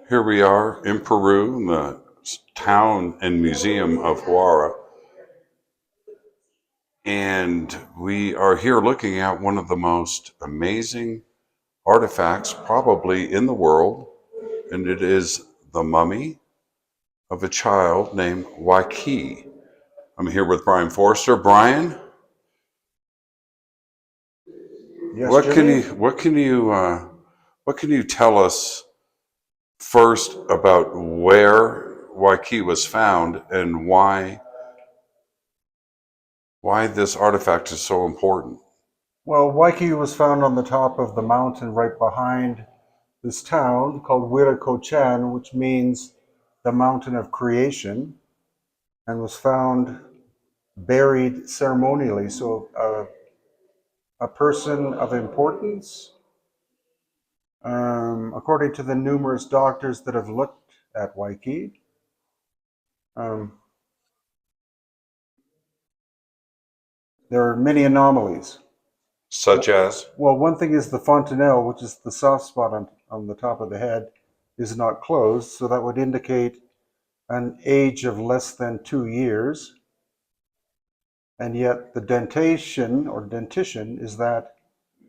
Here we are in Peru, in the town and museum of Huara, and we are here looking at one of the most amazing artifacts probably in the world, and it is the mummy of a child named Huayqui. I'm here with Brian Forster. Brian, Yes, Jimmy. what can you tell us first about where Huayqui was found and why this artifact is so important? Well, Huayqui was found on the top of the mountain right behind this town called Huayqui, which means the mountain of creation, and was found buried ceremonially. So, a person of importance, according to the numerous doctors that have looked at Huayqui, um, there are many anomalies. Such as? Well, one thing is the fontanelle, which is the soft spot on the top of the head, is not closed, so that would indicate an age of less than 2 years. And yet the dentation or dentition is that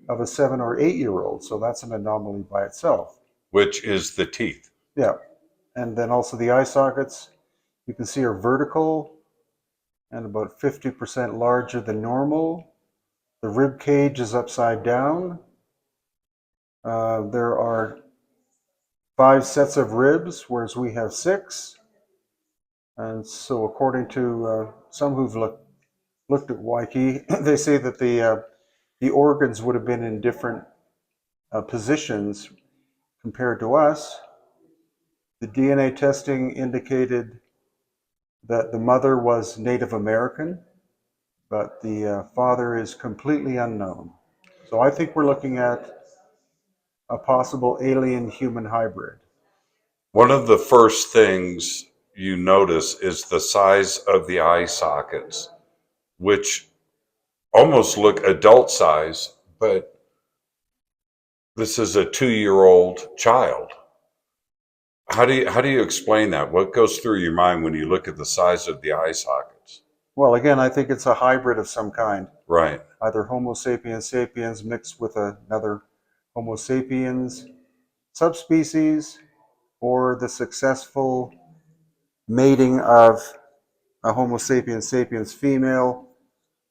of a 7 or 8 year old, so that's an anomaly by itself. Which is the teeth. Yeah, and then also the eye sockets you can see are vertical and about 50% larger than normal. The rib cage is upside down. There are 5 sets of ribs, whereas we have 6. And so, according to some who've looked at Waikiki, they say that the organs would have been in different positions compared to us. The DNA testing indicated that the mother was Native American, but the father is completely unknown. So I think we're looking at a possible alien-human hybrid. One of the first things you notice is the size of the eye sockets, which almost look adult size, but this is a 2 year old child. How do you explain that? What goes through your mind when you look at the size of the eye sockets? Well, again, I think it's a hybrid of some kind, Right. either Homo sapiens sapiens mixed with another Homo sapiens subspecies, or the successful mating of a Homo sapiens sapiens female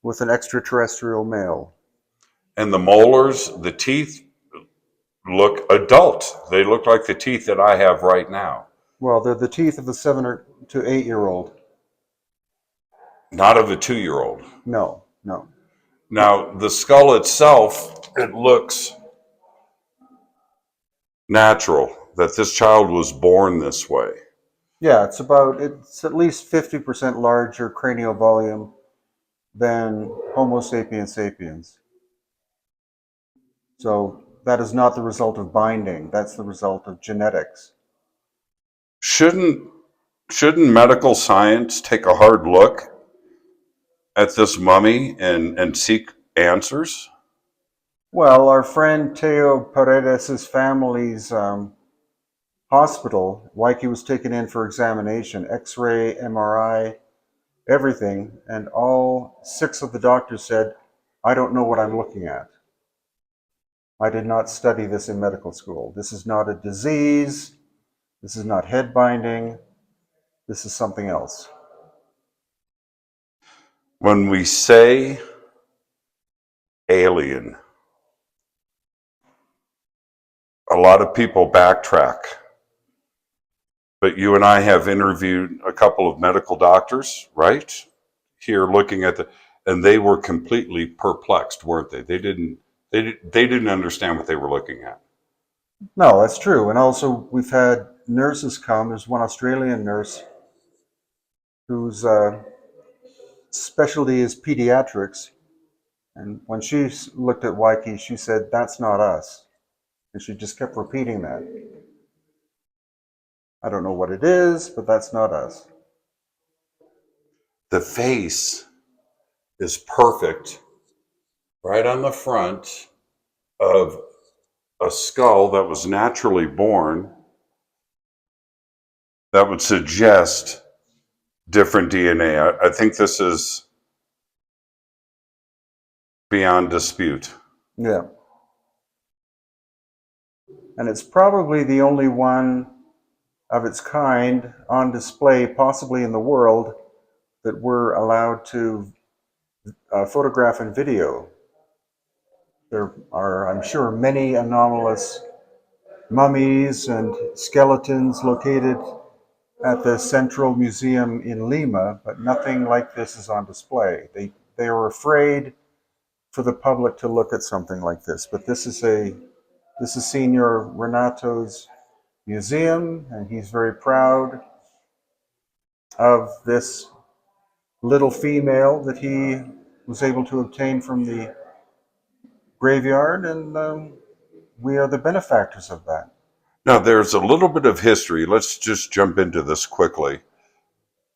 with an extraterrestrial male. And the molars, the teeth look adult. They look like the teeth that I have right now, Well, they're the teeth of the 7 to 8 year old. not of a 2 year old. No, no. Now, the skull itself, it looks natural that this child was born this way. Yeah, it's at least 50% larger cranial volume than Homo sapiens sapiens. So that is not the result of binding. That's the result of genetics. Shouldn't shouldn't medical science take a hard look at this mummy and seek answers? Well, our friend Teo Paredes' family's hospital, Waikiki was taken in for examination, X-ray, MRI, everything, and all 6 of the doctors said, "I don't know what I'm looking at. I did not study this in medical school. This is not a disease. This is not head binding. This is something else." When we say alien, a lot of people backtrack. But you and I have interviewed a couple of medical doctors, right? Here looking at and they were completely perplexed, weren't they? They didn't understand what they were looking at. No, that's true. And also, we've had nurses come. There's one Australian nurse whose specialty is pediatrics. And when she looked at Waikiki, she said, "That's not us." And she just kept repeating that. "I don't know what it is, but that's not us." The face is perfect right on the front of a skull that was naturally born, that would suggest different DNA. I think this is beyond dispute. Yeah. And it's probably the only one of its kind on display, possibly in the world, that we're allowed to photograph and video. There are, I'm sure, many anomalous mummies and skeletons located at the Central Museum in Lima, but nothing like this is on display. They are afraid for the public to look at something like this, but this is Senor Renato's museum, and he's very proud of this little female that he was able to obtain from the graveyard, and we are the benefactors of that. Now, there's a little bit of history. Let's just jump into this quickly.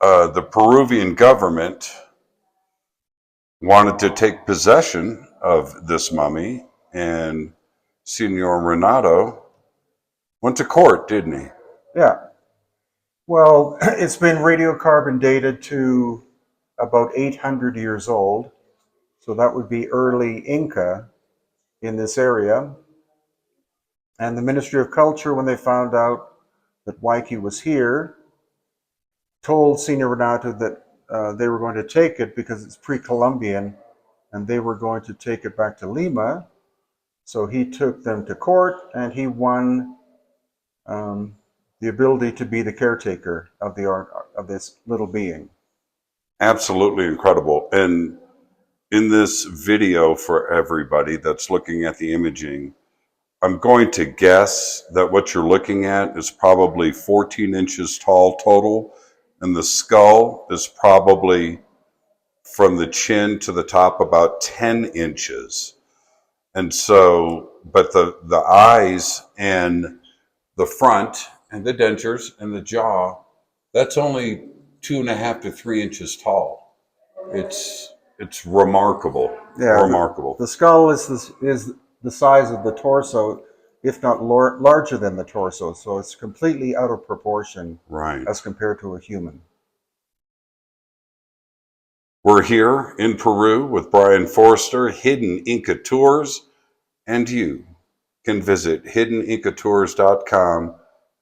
The Peruvian government wanted to take possession of this mummy, and Senor Renato went to court, didn't he? Yeah. Well, it's been radiocarbon dated to about 800 years old, so that would be early Inca in this area. And the Ministry of Culture, when they found out that Huayqui was here, told Senor Renato that they were going to take it because it's pre-Columbian, and they were going to take it back to Lima. So he took them to court, and he won the ability to be the caretaker of the art of this little being. Absolutely incredible. And in this video, for everybody that's looking at the imaging, I'm going to guess that what you're looking at is probably 14 inches tall total, and the skull is probably from the chin to the top about 10 inches. And so, but the eyes and the front and the dentures and the jaw, that's only 2.5 to 3 inches tall. It's remarkable. Yeah, Remarkable. the skull is the size of the torso, if not larger than the torso. So it's completely out of proportion, Right. as compared to a human. We're here in Peru with Brian Forrester, Hidden Inca Tours, and you can visit hiddenincatours.com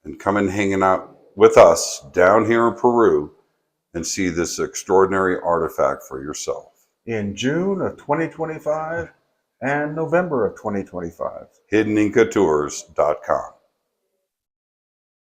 and come and hang out with us down here in Peru and see this extraordinary artifact for yourself. In June of 2025 and November of 2025. hiddenincatours.com.